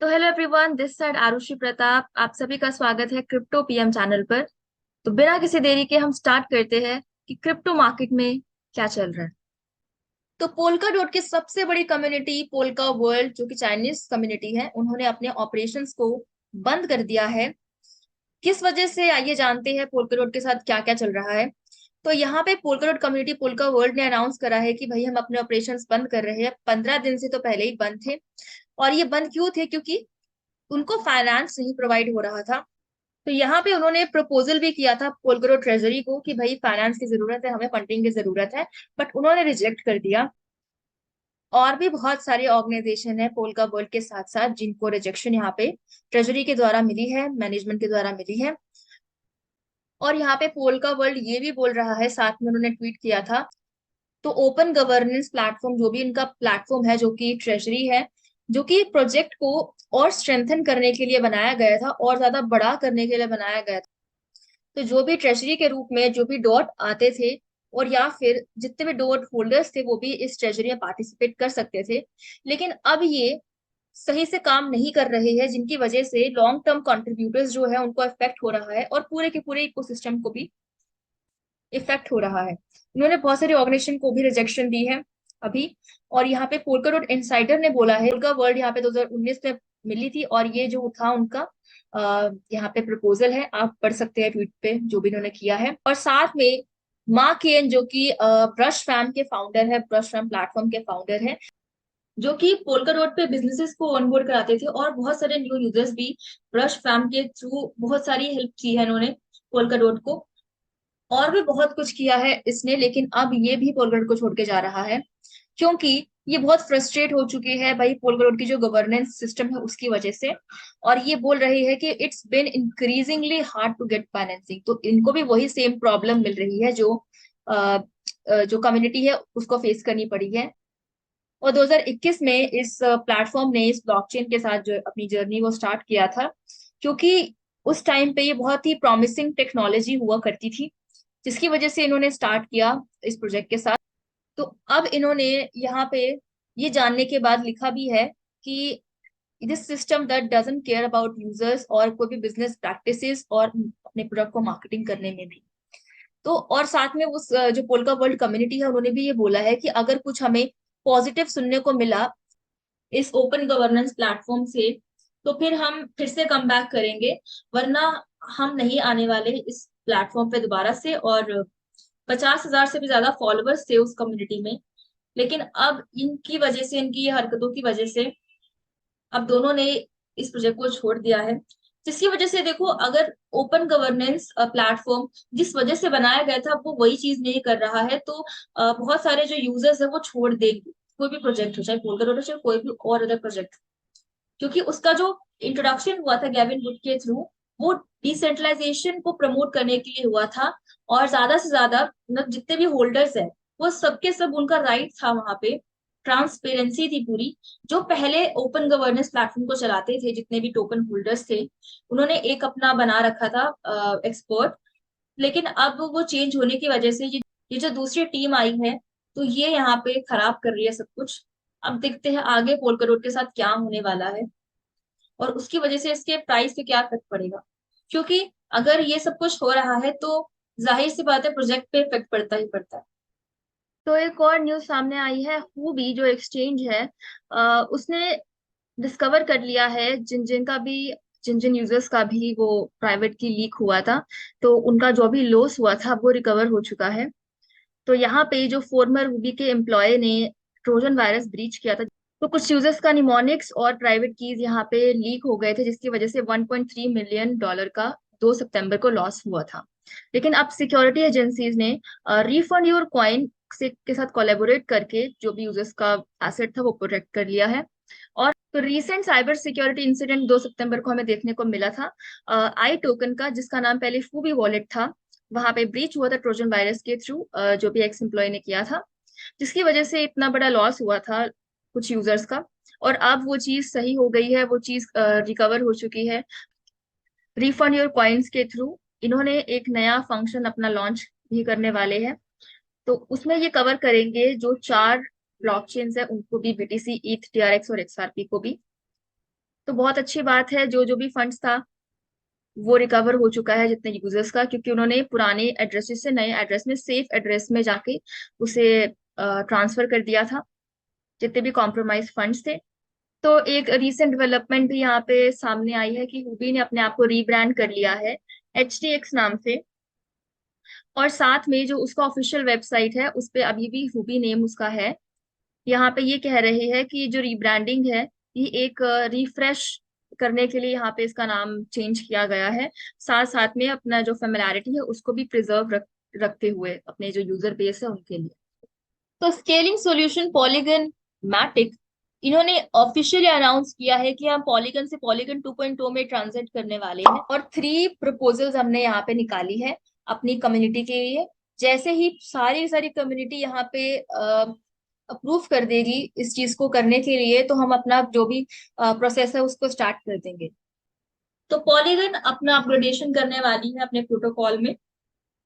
तो hello everyone, this side Aarushi Pratap. आप सभी का स्वागत है क्रिप्टो पीएम चैनल पर। तो बिना किसी देरी के हम स्टार्ट करते हैं कि क्रिप्टो मार्केट में क्या चल रहा है। तो पोल्का डॉट की सबसे बड़ी कम्युनिटी पोल्का वर्ल्ड, जो कि चाइनीज कम्युनिटी है, उन्होंने अपने ऑपरेशंस को बंद कर दिया है। किस वजह से, आइए जानते हैं पोल्का डॉट के साथ क्या क्या चल रहा है। तो यहाँ पे polka dot community polka world ने अनाउंस करा है कि भाई हम अपने ऑपरेशंस बंद कर रहे हैं। 15 दिन से तो पहले ही बंद थे। और ये बंद क्यों थे? क्योंकि उनको फाइनेंस नहीं प्रोवाइड हो रहा था। तो यहाँ पे उन्होंने प्रपोजल भी किया था पोलकरो ट्रेजरी को कि भाई फाइनेंस की जरूरत है, हमें फंडिंग की जरूरत है। बट उन्होंने रिजेक्ट कर दिया। और भी बहुत सारे ऑर्गेनाइजेशन है पोल्का वर्ल्ड के साथ साथ जिनको रिजेक्शन यहाँ पे ट्रेजरी के द्वारा मिली है, मैनेजमेंट के द्वारा मिली है। और यहाँ पे पोल्का वर्ल्ड ये भी बोल रहा है, साथ में उन्होंने ट्वीट किया था। तो ओपन गवर्नेंस प्लेटफॉर्म, जो भी इनका प्लेटफॉर्म है, जो कि ट्रेजरी है, जो कि प्रोजेक्ट को और स्ट्रेंथन करने के लिए बनाया गया था और ज्यादा बड़ा करने के लिए बनाया गया था। तो जो भी ट्रेजरी के रूप में जो भी डॉट आते थे, और या फिर जितने भी डॉट होल्डर्स थे, वो भी इस ट्रेजरी में पार्टिसिपेट कर सकते थे। लेकिन अब ये सही से काम नहीं कर रहे हैं, जिनकी वजह से लॉन्ग टर्म कंट्रीब्यूटर्स जो है उनको इफेक्ट हो रहा है और पूरे के पूरे इकोसिस्टम को भी इफेक्ट हो रहा है। उन्होंने बहुत सारी ऑर्गेनाइजेशन को भी रिजेक्शन दी है अभी। और यहाँ पे पोल्का डॉट इनसाइडर ने बोला है, पोल्का वर्ल्ड यहाँ पे 2019 में मिली थी, और ये जो था उनका यहाँ पे प्रपोजल है, आप पढ़ सकते हैं ट्वीट पे जो भी इन्होंने किया है। और साथ में मार्क केन, जो कि ब्रश फैम के फाउंडर है, ब्रश फैम प्लेटफॉर्म के फाउंडर है, जो कि पोल्का डॉट पे बिजनेसेस को ऑनबोर्ड कराते थे, और बहुत सारे न्यू यूजर्स भी ब्रश फैम के थ्रू बहुत सारी हेल्प की है इन्होंने पोल्का डॉट को। और भी बहुत कुछ किया है इसने, लेकिन अब ये भी पोलगोड को छोड़ के जा रहा है, क्योंकि ये बहुत फ्रस्ट्रेट हो चुके हैं भाई पोलगोड की जो गवर्नेंस सिस्टम है उसकी वजह से। और ये बोल रही है कि it's been increasingly hard to get financing. तो इनको भी वही सेम प्रॉब्लम मिल रही है जो जो कम्युनिटी है उसको फेस करनी पड़ी है। और 2021 में इस प्लेटफॉर्म ने इस ब्लॉकचेन के साथ जो अपनी जर्नी वो स्टार्ट किया था, क्योंकि उस टाइम पे ये बहुत ही प्रॉमिसिंग टेक्नोलॉजी हुआ करती थी, जिसकी वजह से इन्होंने स्टार्ट किया इस प्रोजेक्ट के साथ। तो अब इन्होंने यहाँ पे ये जानने के बाद लिखा भी है कि this system that doesn't care about users और कोई भी बिजनेस प्रैक्टिसेस और अपने प्रोडक्ट को मार्केटिंग करने में भी। तो और साथ में उस जो पोल्का वर्ल्ड कम्युनिटी है, उन्होंने भी ये बोला है कि अगर कुछ हमें पॉजिटिव सुनने को मिला इस ओपन गवर्नेंस प्लेटफॉर्म से, तो फिर हम फिर से कम बैक करेंगे, वरना हम नहीं आने वाले इस प्लेटफॉर्म पे दोबारा से। और 50,000 से भी ज्यादा फॉलोअर्स थे उस कम्युनिटी में, लेकिन अब इनकी वजह से, इनकी ये हरकतों की वजह से अब दोनों ने इस प्रोजेक्ट को छोड़ दिया है। जिसकी वजह से देखो, अगर ओपन गवर्नेंस प्लेटफॉर्म जिस वजह से बनाया गया था वो वही चीज नहीं कर रहा है, तो बहुत सारे जो यूजर्स है वो छोड़ देंगे कोई भी प्रोजेक्ट हो, चाहे पोलकर हो चाहे कोई भी और अदर प्रोजेक्ट। क्योंकि उसका जो इंट्रोडक्शन हुआ था गैविन वुड के थ्रू, वो डिसेंट्रलाइजेशन को प्रमोट करने के लिए हुआ था। और ज्यादा से ज्यादा मतलब जितने भी होल्डर्स है, वो सबके सब उनका राइट था वहां पे। ट्रांसपेरेंसी थी पूरी। जो पहले ओपन गवर्नेंस प्लेटफॉर्म को चलाते थे, जितने भी टोकन होल्डर्स थे, उन्होंने एक अपना बना रखा था एक्सपर्ट। लेकिन अब वो चेंज होने की वजह से ये जो दूसरी टीम आई है, तो ये यहाँ पे खराब कर रही है सब कुछ। अब देखते हैं आगे पोलकरोट के साथ क्या होने वाला है, और उसकी वजह से इसके प्राइस पे क्या इफेक्ट पड़ेगा। क्योंकि अगर ये सब कुछ हो रहा है, तो जाहिर सी बात है प्रोजेक्ट पे इफेक्ट पड़ता ही पड़ता है। तो एक और न्यूज सामने आई है, हुबी जो एक्सचेंज है, उसने डिस्कवर कर लिया है जिन जिन यूजर्स का भी वो प्राइवेट की लीक हुआ था, तो उनका जो भी लॉस हुआ था वो रिकवर हो चुका है। तो यहाँ पे जो फॉर्मर रूबी के एम्प्लॉय ने ट्रोजन वायरस ब्रीच किया था, तो कुछ यूजर्स का निमोनिक्स और प्राइवेट कीज यहाँ पे लीक हो गए थे, जिसकी वजह से $1.3 मिलियन का 2 सितंबर को लॉस हुआ था। लेकिन अब सिक्योरिटी एजेंसीज ने रिफंड योर कॉइन से के साथ कोलैबोरेट करके जो भी यूजर्स का एसेट था वो प्रोटेक्ट कर लिया है। और तो रीसेंट साइबर सिक्योरिटी इंसिडेंट 2 सितंबर को हमें देखने को मिला था। आई टोकन का, जिसका नाम पहले फूबी वॉलेट था, वहां पे ब्रीच हुआ था ट्रोजन वायरस के थ्रू, जो भी एक्स एम्प्लॉय ने किया था, जिसकी वजह से इतना बड़ा लॉस हुआ था कुछ यूजर्स का। और अब वो चीज सही हो गई है, वो चीज रिकवर हो चुकी है। रिफंड योर कॉइन्स के थ्रू इन्होंने एक नया फंक्शन अपना लॉन्च भी करने वाले हैं। तो उसमें ये कवर करेंगे जो 4 ब्लॉकचेन्स है उनको भी, बीटीसी, ईथ, टीआरएक्स और एक्सआरपी को भी। तो बहुत अच्छी बात है, जो जो भी फंड्स था वो रिकवर हो चुका है जितने यूजर्स का, क्योंकि उन्होंने पुराने एड्रेसेस से नए एड्रेस में सेफ एड्रेस में जाके उसे ट्रांसफर कर दिया था, जितने भी कॉम्प्रोमाइज फंड्स थे। तो एक रीसेंट डेवलपमेंट भी यहाँ पे सामने आई है कि हुबी ने अपने आप को रीब्रांड कर लिया है HTX नाम से। और साथ में जो उसका ऑफिशियल वेबसाइट है उस पे अभी भी हुबी नेम उसका है। यहाँ पे ये कह रहे हैं कि जो रीब्रांडिंग है ये एक रिफ्रेश करने के लिए यहाँ पे इसका नाम चेंज किया गया है। साथ साथ में अपना जो फेमिलियरिटी है उसको भी प्रिजर्व रखते हुए अपने जो यूजर बेस है उनके लिए। तो स्केलिंग सॉल्यूशन पॉलीगन मैटिक, इन्होंने ऑफिशियली अनाउंस किया है कि हम पॉलीगन से पॉलीगन 2.0 में ट्रांजिट करने वाले हैं, और 3 प्रपोजल्स हमने यहाँ पे निकाली है अपनी कम्युनिटी के लिए। जैसे ही सारी सारी कम्युनिटी यहाँ पे अप्रूव कर देगी इस चीज को करने के लिए, तो हम अपना जो भी प्रोसेस है उसको स्टार्ट कर देंगे। तो पॉलीगन अपना अपग्रेडेशन करने वाली है अपने प्रोटोकॉल में,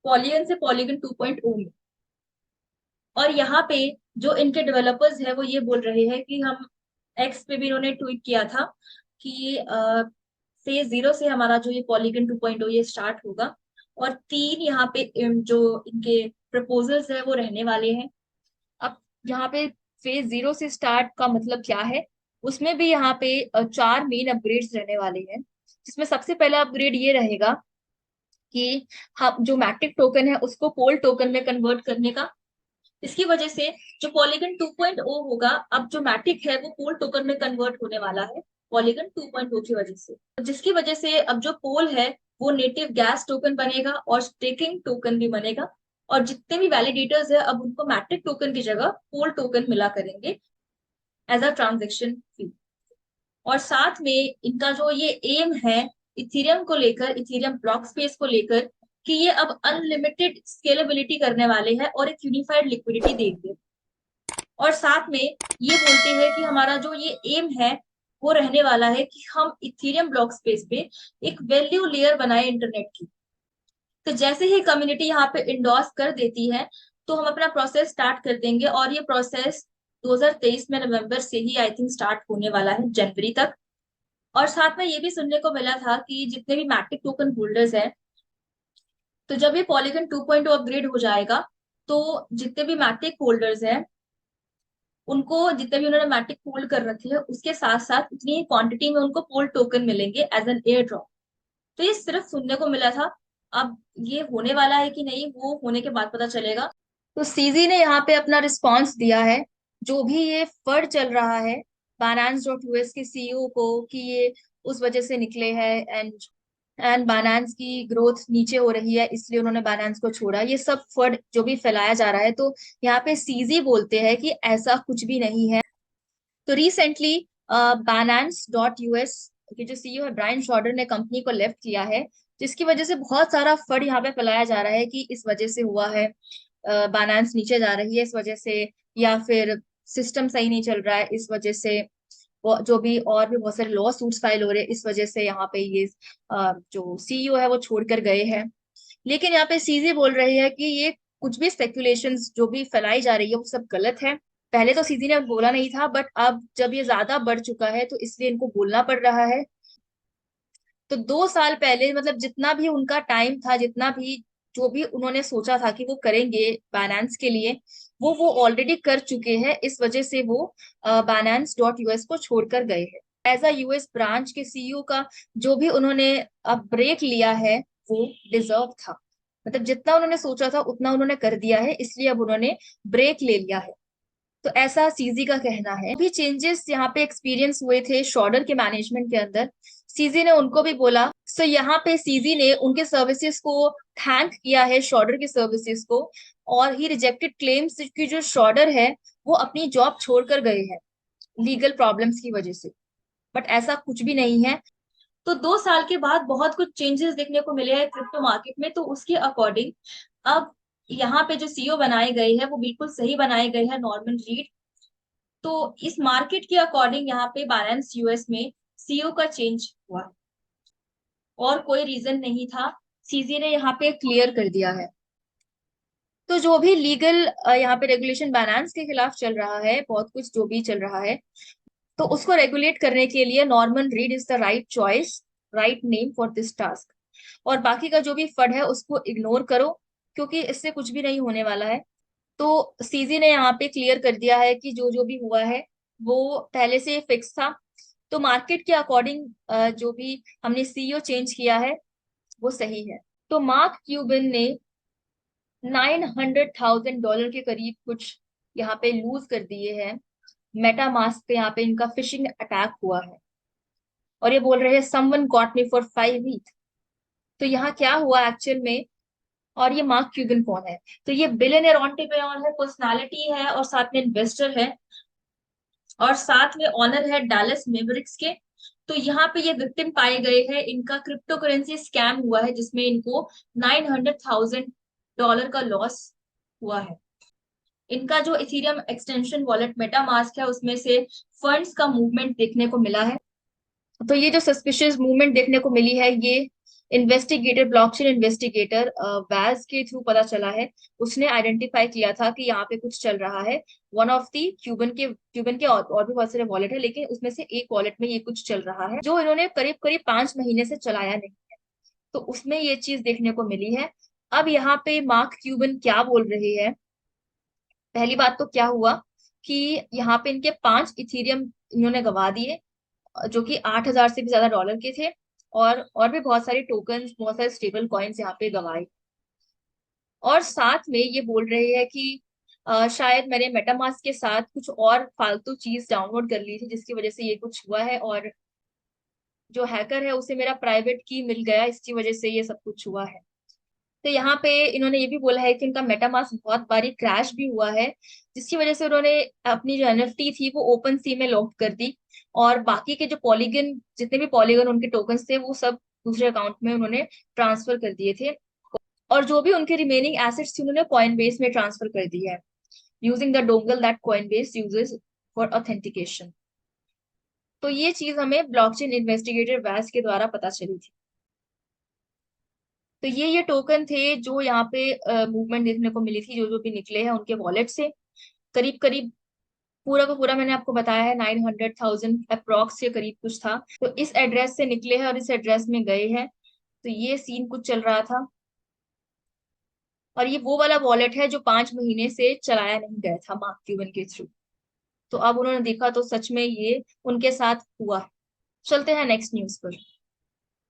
पॉलीगन से पॉलीगन 2.0 में। और यहाँ पे जो इनके डेवलपर्स है वो ये बोल रहे हैं कि हम एक्स पे भी इन्होंने ट्वीट किया था कि फेज 0 से हमारा जो ये पॉलीगन 2.0 ये स्टार्ट होगा, और 3 यहाँ पे जो इनके प्रपोजल्स है वो रहने वाले हैं। अब यहाँ पे फेज 0 से स्टार्ट का मतलब क्या है, उसमें भी यहाँ पे 4 मेन अपग्रेड्स रहने वाले हैं, जिसमें सबसे पहला अपग्रेड ये रहेगा कि हम जो मैट्रिक टोकन है उसको पोल टोकन में कन्वर्ट करने का। इसकी वजह से जो पॉलीगन 2.0 होगा, अब जो मैटिक है वो पोल टोकन में कन्वर्ट होने वाला है पॉलीगन 2.0 की वजह से, जिसकी वजह से अब जो पोल है वो नेटिव गैस टोकन बनेगा और स्टेकिंग टोकन भी बनेगा। और जितने भी वैलिडेटर्स है अब उनको मैट्रिक टोकन की जगह पोल टोकन मिला करेंगे एज अ ट्रांजेक्शन फी। और साथ में इनका जो ये एम है इथेरियम को लेकर, इथेरियम ब्लॉक स्पेस को लेकर, कि ये अब अनलिमिटेड स्केलेबिलिटी करने वाले हैं और एक यूनिफाइड लिक्विडिटी देंगे। और साथ में ये बोलते हैं कि हमारा जो ये एम है वो रहने वाला है कि हम इथेरियम ब्लॉक स्पेस पे एक वैल्यू लेयर बनाए इंटरनेट की। तो जैसे ही कम्युनिटी यहाँ पे इंडोर्स कर देती है तो हम अपना प्रोसेस स्टार्ट कर देंगे, और ये प्रोसेस 2023 में नवंबर से ही आई थिंक स्टार्ट होने वाला है, जनवरी तक। और साथ में ये भी सुनने को मिला था कि जितने भी मैट्रिक टोकन होल्डर्स हैं, तो जब ये पॉलीगन 2.0 अपग्रेड हो जाएगा तो जितने भी मैट्रिक होल्डर्स हैं उनको, जितने भी उन्होंने मैट्रिक होल्ड कर रखे हैं उसके साथ साथ उतनी क्वांटिटी में उनको पोल टोकन मिलेंगे एज एन एयर ड्रॉप। तो ये सिर्फ सुनने को मिला था, अब ये होने वाला है कि नहीं वो होने के बाद पता चलेगा। तो सीजी ने यहाँ पे अपना रिस्पॉन्स दिया है जो भी ये फर्ड चल रहा है Binance.us के सीईओ को कि ये उस वजह से निकले हैं, एंड बाइनेंस की ग्रोथ नीचे हो रही है इसलिए उन्होंने बाइनेंस को छोड़ा, ये सब फर्ड जो भी फैलाया जा रहा है। तो यहाँ पे सीजी बोलते हैं कि ऐसा कुछ भी नहीं है। तो रिसेंटली Binance.us के जो सीईओ है ब्रायन शॉर्डर ने कंपनी को लेफ्ट किया है, जिसकी वजह से बहुत सारा फंड यहाँ पे फैलाया जा रहा है कि इस वजह से हुआ है, बाइनेंस नीचे जा रही है इस वजह से, या फिर सिस्टम सही नहीं चल रहा है इस वजह से, जो भी और भी बहुत सारे लॉ सूट्स फाइल हो रहे हैं इस वजह से यहाँ पे ये जो सीईओ है वो छोड़कर गए हैं। लेकिन यहाँ पे सीजे बोल रहे हैं कि ये कुछ भी स्पेकुलेशंस जो भी फैलाई जा रही है वो सब गलत है। पहले तो सीजी ने बोला नहीं था, बट अब जब ये ज्यादा बढ़ चुका है तो इसलिए इनको बोलना पड़ रहा है। तो 2 साल पहले मतलब जितना भी उनका टाइम था, जितना भी जो भी उन्होंने सोचा था कि वो करेंगे बाइनेंस के लिए, वो ऑलरेडी कर चुके हैं, इस वजह से वो Binance.us को छोड़कर गए हैं। एज अ यूएस ब्रांच के सीईओ का जो भी उन्होंने अब ब्रेक लिया है वो डिजर्व था, मतलब जितना उन्होंने सोचा था उतना उन्होंने कर दिया है, इसलिए अब उन्होंने ब्रेक ले लिया है। तो ऐसा सीजी का कहना है। भी चेंजेस यहाँ पे एक्सपीरियंस हुए थे शॉर्डर के मैनेजमेंट के अंदर, सीजी ने उनको भी बोला। सो यहाँ पे सीजी ने उनके सर्विसेज को थैंक किया है, शॉर्डर के सर्विसेज को, और ही रिजेक्टेड क्लेम्स की जो शॉर्डर है वो अपनी जॉब छोड़कर गए हैं लीगल प्रॉब्लम्स की वजह से, बट ऐसा कुछ भी नहीं है। तो 2 साल के बाद बहुत कुछ चेंजेस देखने को मिले हैं क्रिप्टो मार्केट में, तो उसके अकॉर्डिंग अब यहाँ पे जो सीईओ बनाए गए हैं वो बिल्कुल सही बनाए गए हैं, नॉर्मन रीड। तो इस मार्केट के अकॉर्डिंग यहाँ पे बाइनेंस यूएस में सीईओ का चेंज हुआ और कोई रीजन नहीं था, सीजी ने यहाँ पे क्लियर कर दिया है। तो जो भी लीगल यहाँ पे रेगुलेशन बाइनेंस के खिलाफ चल रहा है, बहुत कुछ जो भी चल रहा है, तो उसको रेगुलेट करने के लिए Norman read is the right choice, write name for this task. और बाकी का जो भी फंड है उसको इग्नोर करो, क्योंकि इससे कुछ भी नहीं होने वाला है। तो सीजी ने यहाँ पे क्लियर कर दिया है कि जो जो भी हुआ है वो पहले से फिक्स था। तो मार्केट के अकॉर्डिंग जो भी हमने सीईओ चेंज किया है वो सही है। तो मार्क क्यूबिन ने $900,000 के करीब कुछ यहाँ पे लूज कर दिए हैं। मेटा मास्क पे यहाँ पे इनका फिशिंग अटैक हुआ है, और ये बोल रहे हैं someone got me for 5 week. तो यहाँ क्या हुआ एक्चुअल में, और ये मार्क क्यूबिन कौन है? तो ये बिलियनर एंटरप्रेन्योर है, पर्सनालिटी है, और साथ में इन्वेस्टर है, और साथ में ऑनर है डैलस मेवरिक्स के। तो यहाँ पे ये विक्टिम पाए गए हैं, इनका क्रिप्टो करेंसी स्कैम हुआ है जिसमें इनको $900,000 का लॉस हुआ है। इनका जो इथीरियम एक्सटेंशन वॉलेट मेटामास्क है उसमें से फंड्स का मूवमेंट देखने को मिला है। तो ये जो सस्पिशियस मूवमेंट देखने को मिली है ये इन्वेस्टिगेटर, ब्लॉकचेन इन्वेस्टिगेटर वैज के थ्रू पता चला है। उसने आइडेंटिफाई किया था कि यहाँ पे कुछ चल रहा है। वन ऑफ दी क्यूबन के और भी बहुत सारे वॉलेट है, लेकिन उसमें से एक वॉलेट में ये कुछ चल रहा है जो इन्होंने करीब करीब 5 महीने से चलाया नहीं है। तो उसमें ये चीज देखने को मिली है। अब यहाँ पे मार्क क्यूबन क्या बोल रहे हैं? पहली बात तो क्या हुआ कि यहाँ पे इनके 5 इथीरियम इन्होंने गवा दिए, जो कि 8,000 से भी ज्यादा डॉलर के थे। और भी बहुत सारे टोकन, बहुत सारे स्टेबल कॉइन्स यहाँ पे गवाए। और साथ में ये बोल रहे हैं कि शायद मैंने मेटामास्क के साथ कुछ और फालतू चीज डाउनलोड कर ली थी जिसकी वजह से ये कुछ हुआ है, और जो हैकर है उसे मेरा प्राइवेट की मिल गया, इसकी वजह से ये सब कुछ हुआ है। तो यहाँ पे इन्होंने ये भी बोला है कि इनका मेटामास्क बहुत बारी क्रैश भी हुआ है, जिसकी वजह से उन्होंने अपनी जो एनएफटी थी वो ओपन सी में लॉक कर दी, और बाकी के जो पॉलीगन, जितने भी पॉलीगन उनके टोकन्स थे वो सब दूसरे अकाउंट में उन्होंने ट्रांसफर कर दिए थे। और जो भी उनके रिमेनिंग एसेट्स थी उन्होंने कॉइनबेस में ट्रांसफर कर दी है, using the dongle that Coinbase uses for authentication. तो ये चीज हमें ब्लॉकचेन इन्वेस्टिगेटर वैस के द्वारा पता चली थी। तो ये टोकन थे जो यहाँ पे मूवमेंट देखने को मिली थी, जो जो भी निकले हैं उनके वॉलेट से। करीब करीब पूरा का पूरा मैंने आपको बताया है 900,000 अप्रॉक्स के करीब कुछ था। तो इस एड्रेस से निकले हैं और इस एड्रेस में गए हैं। तो ये सीन कुछ चल रहा था। और ये वो वाला वॉलेट है जो 5 महीने से चलाया नहीं गया था मार्क क्यूबन के थ्रू। तो अब उन्होंने देखा तो सच में ये उनके साथ हुआ। चलते हैं नेक्स्ट न्यूज पर।